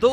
2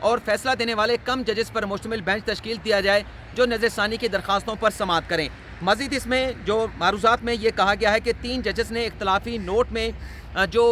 اور فیصلہ دینے والے کم ججز پر مشتمل بینچ تشکیل دیا جائے جو نظر ثانی کی درخواستوں پر سماعت کریں۔ مزید اس میں جو معروضات میں یہ کہا گیا ہے کہ 3 ججز نے اختلافی نوٹ میں جو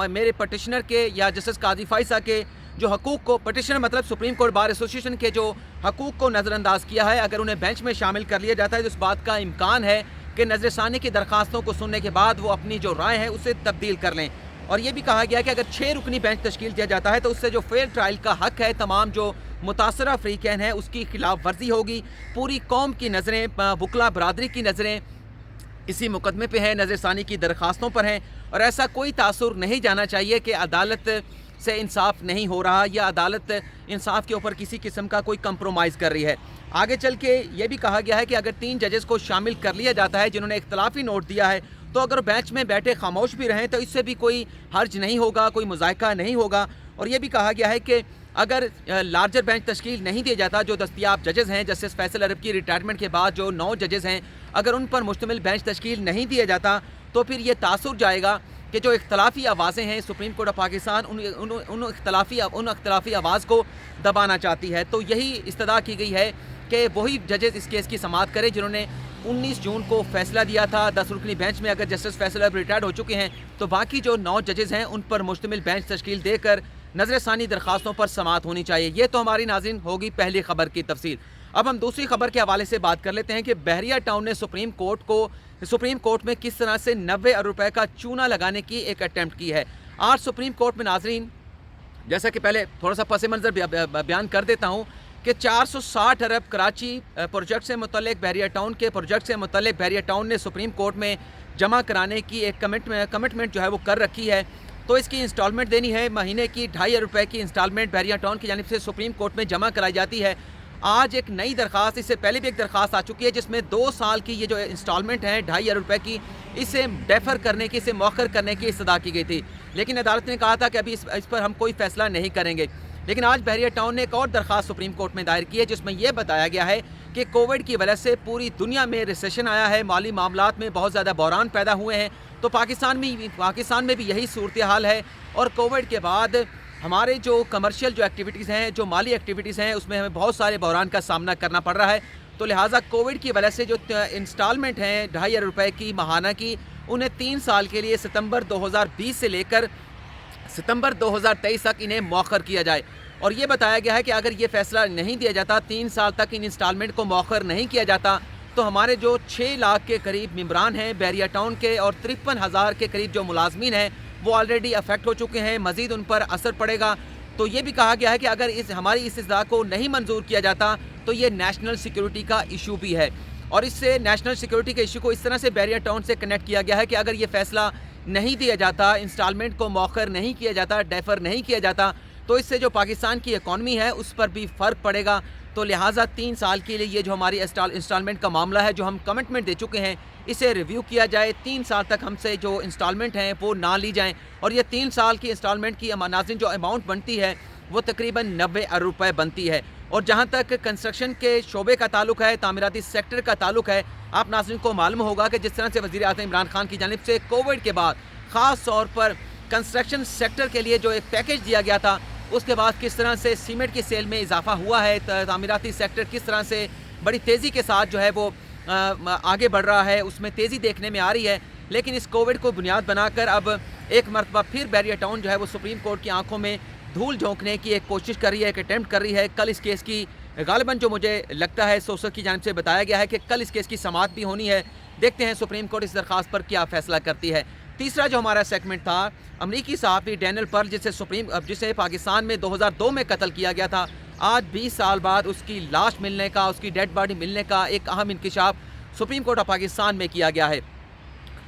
میرے پٹیشنر کے یا جسٹس قاضی فائزہ کے جو حقوق کو، پٹیشنر مطلب سپریم کورٹ بار ایسوسیشن کے جو حقوق کو نظر انداز کیا ہے، اگر انہیں بینچ میں شامل کر لیا جاتا ہے تو اس بات کا امکان ہے کہ نظر ثانی کی درخواستوں کو سننے کے بعد وہ اپنی جو رائے ہے اسے تبدیل کر لیں۔ اور یہ بھی کہا گیا کہ اگر 6 رکنی بینچ تشکیل دیا جاتا ہے تو اس سے جو فیئر ٹرائل کا حق ہے تمام جو متاثرہ فریقین ہیں اس کی خلاف ورزی ہوگی۔ پوری قوم کی نظریں، وکلا برادری کی نظریں اسی مقدمے پہ ہیں، نظر ثانی کی درخواستوں پر ہیں، اور ایسا کوئی تاثر نہیں جانا چاہیے کہ عدالت سے انصاف نہیں ہو رہا یا عدالت انصاف کے اوپر کسی قسم کا کوئی کمپرومائز کر رہی ہے۔ آگے چل کے یہ بھی کہا گیا ہے کہ اگر 3 ججز کو شامل کر لیا جاتا ہے جنہوں نے اختلافی نوٹ دیا ہے تو اگر بینچ میں بیٹھے خاموش بھی رہیں تو اس سے بھی کوئی حرج نہیں ہوگا، کوئی مذائقہ نہیں ہوگا۔ اور یہ بھی کہا گیا ہے کہ اگر لارجر بینچ تشکیل نہیں دیا جاتا، جو دستیاب ججز ہیں جسٹس فیصل عرب کی ریٹائرمنٹ کے بعد جو 9 ججز ہیں، اگر ان پر مشتمل بینچ تشکیل نہیں دیا جاتا تو پھر یہ تاثر جائے گا کہ جو اختلافی آوازیں ہیں سپریم کورٹ آف پاکستان ان اختلافی آواز کو دبانا چاہتی ہے۔ تو یہی استدعا کی گئی ہے کہ وہی ججز اس کیس کی سماعت کریں جنہوں نے 19 جون کو فیصلہ دیا تھا 10 رکنی بینچ میں۔ اگر جسٹس فیصل اب ریٹائرڈ ہو چکے ہیں تو باقی جو 9 ججز ہیں ان پر مشتمل بینچ تشکیل دے کر نظر ثانی درخواستوں پر سماعت ہونی چاہیے۔ یہ تو ہماری ناظرین ہوگی پہلی خبر کی تفصیل۔ اب ہم دوسری خبر کے حوالے سے بات کر لیتے ہیں کہ بحریہ ٹاؤن نے سپریم کورٹ میں کس طرح سے 90 ارب روپے کا چونا لگانے کی ایک اٹیمپٹ کی ہے۔ آج سپریم کورٹ میں ناظرین، جیسا کہ پہلے تھوڑا سا پس منظر بیان کر دیتا ہوں کہ 460 ارب کراچی پروجیکٹ سے متعلق بحریہ ٹاؤن کے پروجیکٹ سے متعلق بحریہ ٹاؤن نے سپریم کورٹ میں جمع کرانے کی ایک کمٹمنٹ جو ہے وہ کر رکھی ہے۔ تو اس کی انسٹالمنٹ دینی ہے، مہینے کی 2.5 ارب روپے کی انسٹالمنٹ بحریہ ٹاؤن کی جانب سے سپریم کورٹ میں جمع کرائی جاتی ہے۔ آج ایک نئی درخواست، اس سے پہلے بھی ایک درخواست آ چکی ہے جس میں 2 سال کی یہ جو انسٹالمنٹ ہے 2.5 ارب روپے کی، اسے ڈیفر کرنے کی، اسے مؤخر کرنے کی استدعا کی گئی تھی، لیکن عدالت نے کہا تھا کہ ابھی اس پر ہم کوئی فیصلہ نہیں کریں گے۔ لیکن آج بحریہ ٹاؤن نے ایک اور درخواست سپریم کورٹ میں دائر کی ہے جس میں یہ بتایا گیا ہے کہ کووڈ کی وجہ سے پوری دنیا میں ریسیشن آیا ہے، مالی معاملات میں بہت زیادہ بحران پیدا ہوئے ہیں، تو پاکستان میں بھی یہی صورتحال ہے، اور کووڈ کے بعد ہمارے جو کمرشل جو ایکٹیویٹیز ہیں، جو مالی ایکٹیویٹیز ہیں، اس میں ہمیں بہت سارے بحران کا سامنا کرنا پڑ رہا ہے۔ تو لہٰذا کووڈ کی وجہ سے جو انسٹالمنٹ ہیں 2.5 ارب روپے کی ماہانہ کی، انہیں 3 سال کے لیے ستمبر 2020 سے لے کر ستمبر 2023 تک انہیں مؤخر کیا جائے۔ اور یہ بتایا گیا ہے کہ اگر یہ فیصلہ نہیں دیا جاتا، 3 سال تک ان انسٹالمنٹ کو مؤخر نہیں کیا جاتا، تو ہمارے جو 6 لاکھ کے قریب ممبران ہیں بحریہ ٹاؤن کے اور 53,000 کے قریب جو ملازمین ہیں وہ آلریڈی افیکٹ ہو چکے ہیں، مزید ان پر اثر پڑے گا۔ تو یہ بھی کہا گیا ہے کہ اگر ہماری اس استدعا کو نہیں منظور کیا جاتا تو یہ نیشنل سیکیورٹی کا ایشو بھی ہے، اور اس سے نیشنل سیکیورٹی کے ایشو کو اس طرح سے بحریہ ٹاؤن سے کنیکٹ کیا گیا ہے کہ اگر یہ فیصلہ نہیں دیا جاتا، انسٹالمنٹ کو مؤخر نہیں کیا جاتا، ڈیفر نہیں کیا جاتا، تو اس سے جو پاکستان کی اکانومی ہے اس پر بھی فرق پڑے گا۔ تو لہٰذا 3 سال کے لیے یہ جو ہماری انسٹالمنٹ کا معاملہ ہے، جو ہم کمٹمنٹ دے چکے ہیں، اسے ریویو کیا جائے، 3 سال تک ہم سے جو انسٹالمنٹ ہیں وہ نہ لی جائیں، اور یہ 3 سال کی انسٹالمنٹ کی ناظرین جو اماؤنٹ بنتی ہے وہ تقریباً 90 ارب روپے بنتی ہے۔ اور جہاں تک کنسٹرکشن کے شعبے کا تعلق ہے، تعمیراتی سیکٹر کا تعلق ہے، آپ ناظرین کو معلوم ہوگا کہ جس طرح سے وزیر اعظم عمران خان کی جانب سے کووڈ کے بعد خاص طور پر کنسٹرکشن سیکٹر کے لیے جو ایک پیکیج دیا گیا تھا، اس کے بعد کس طرح سے سیمنٹ کی سیل میں اضافہ ہوا ہے، تعمیراتی سیکٹر کس طرح سے بڑی تیزی کے ساتھ جو ہے وہ آگے بڑھ رہا ہے، اس میں تیزی دیکھنے میں آ رہی ہے۔ لیکن اس کووڈ کو بنیاد بنا کر اب ایک مرتبہ پھر بحریہ ٹاؤن جو ہے وہ سپریم کورٹ کی آنکھوں میں دھول جھونکنے کی ایک کوشش کر رہی ہے، ایک اٹیمپٹ کر رہی ہے۔ کل اس کیس کی غالباً جو مجھے لگتا ہے سوسر کی جانب سے بتایا گیا ہے کہ کل اس کیس کی سماعت بھی ہونی ہے۔ دیکھتے ہیں سپریم کورٹ اس درخواست پر کیا فیصلہ کرتی ہے۔ تیسرا جو ہمارا سیگمنٹ تھا، امریکی صحافی ڈینیل پرل جسے پاکستان میں 2002 میں قتل کیا گیا تھا، آج 20 سال بعد اس کی لاش ملنے کا، اس کی ڈیڈ باڈی ملنے کا ایک اہم انکشاف سپریم کورٹ آف پاکستان میں کیا گیا ہے۔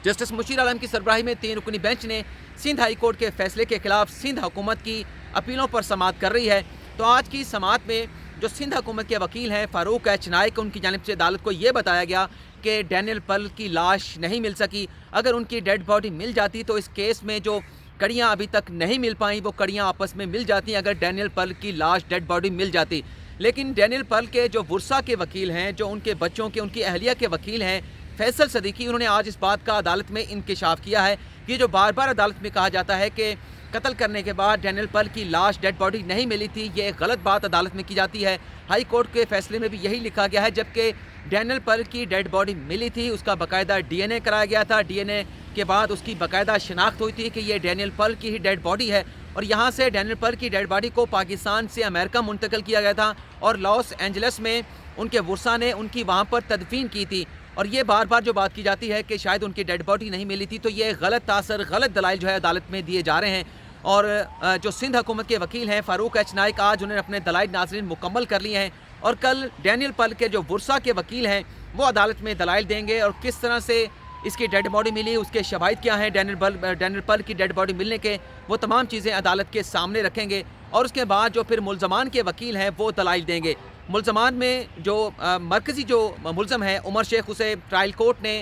جسٹس مشیر عالم کی سربراہی میں 3 رکنی بینچ نے سندھ ہائی کورٹ کے فیصلے کے خلاف سندھ حکومت کی اپیلوں پر سماعت کر رہی ہے۔ تو آج کی سماعت میں جو سندھ حکومت کے وکیل ہیں فاروق ایچ نائک، ان کی جانب سے عدالت کو یہ بتایا گیا کہ ڈینیل پرل کی لاش نہیں مل سکی، اگر ان کی ڈیڈ باڈی مل جاتی تو اس کیس میں جو کڑیاں ابھی تک نہیں مل پائیں وہ کڑیاں آپس میں مل جاتی اگر ڈینیل پرل کی لاش ڈیڈ باڈی مل جاتی۔ لیکن ڈینیل پرل کے جو ورثہ کے وکیل ہیں، جو ان کے بچوں کے، ان کی اہلیہ کے وکیل ہیں فیصل صدیقی، انہوں نے آج اس بات کا عدالت میں انکشاف کیا ہے کہ جو بار بار عدالت میں کہا جاتا ہے کہ قتل کرنے کے بعد ڈینیل پل کی لاش ڈیڈ باڈی نہیں ملی تھی، یہ ایک غلط بات عدالت میں کی جاتی ہے۔ ہائی کورٹ کے فیصلے میں بھی یہی لکھا گیا ہے، جبکہ ڈینیل پل کی ڈیڈ باڈی ملی تھی، اس کا باقاعدہ ڈی این اے کرایا گیا تھا، ڈی این اے کے بعد اس کی باقاعدہ شناخت ہوئی تھی کہ یہ ڈینیل پل کی ہی ڈیڈ باڈی ہے، اور یہاں سے ڈینیل پل کی ڈیڈ باڈی کو پاکستان سے امریکہ منتقل کیا گیا تھا، اور لاس اینجلس میں ان کے ورثاء نے ان کی وہاں پر تدفین کی تھی۔ اور یہ بار بار جو بات کی جاتی ہے کہ شاید ان کی ڈیڈ باڈی نہیں ملی تھی، تو یہ غلط تاثر، غلط دلائل جو ہے عدالت میں دیے جا رہے ہیں۔ اور جو سندھ حکومت کے وکیل ہیں فاروق ایچ نائک، آج انہوں نے اپنے دلائل ناظرین مکمل کر لیے ہیں، اور کل ڈینیل پل کے جو ورثاء کے وکیل ہیں وہ عدالت میں دلائل دیں گے، اور کس طرح سے اس کی ڈیڈ باڈی ملی، اس کے شواہد کیا ہیں ڈینیل پل کی ڈیڈ باڈی ملنے کے، وہ تمام چیزیں عدالت کے سامنے رکھیں گے، اور اس کے بعد جو پھر ملزمان کے وکیل ہیں وہ دلائل دیں گے۔ ملزمان میں جو مرکزی جو ملزم ہے عمر شیخ، اسے ٹرائل کورٹ نے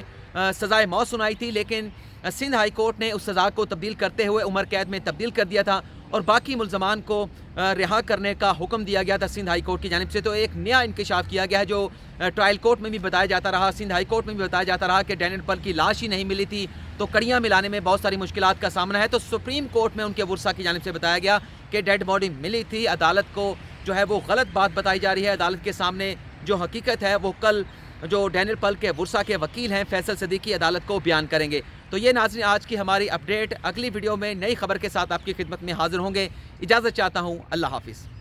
سزائے موت سنائی تھی، لیکن سندھ ہائی کورٹ نے اس سزا کو تبدیل کرتے ہوئے عمر قید میں تبدیل کر دیا تھا، اور باقی ملزمان کو رہا کرنے کا حکم دیا گیا تھا سندھ ہائی کورٹ کی جانب سے۔ تو ایک نیا انکشاف کیا گیا ہے، جو ٹرائل کورٹ میں بھی بتایا جاتا رہا، سندھ ہائی کورٹ میں بھی بتایا جاتا رہا کہ ڈینیل پل کی لاش ہی نہیں ملی تھی، تو کڑیاں ملانے میں بہت ساری مشکلات کا سامنا ہے۔ تو سپریم کورٹ میں ان کے ورثاء کی جانب سے بتایا گیا کہ ڈیڈ باڈی ملی تھی، عدالت کو جو ہے وہ غلط بات بتائی جا رہی ہے، عدالت کے سامنے جو حقیقت ہے وہ کل جو ڈینیل پل کے ورثاء کے وکیل ہیں فیصل صدیقی عدالت کو بیان کریں گے۔ تو یہ ناظرین آج کی ہماری اپڈیٹ، اگلی ویڈیو میں نئی خبر کے ساتھ آپ کی خدمت میں حاضر ہوں گے۔ اجازت چاہتا ہوں، اللہ حافظ۔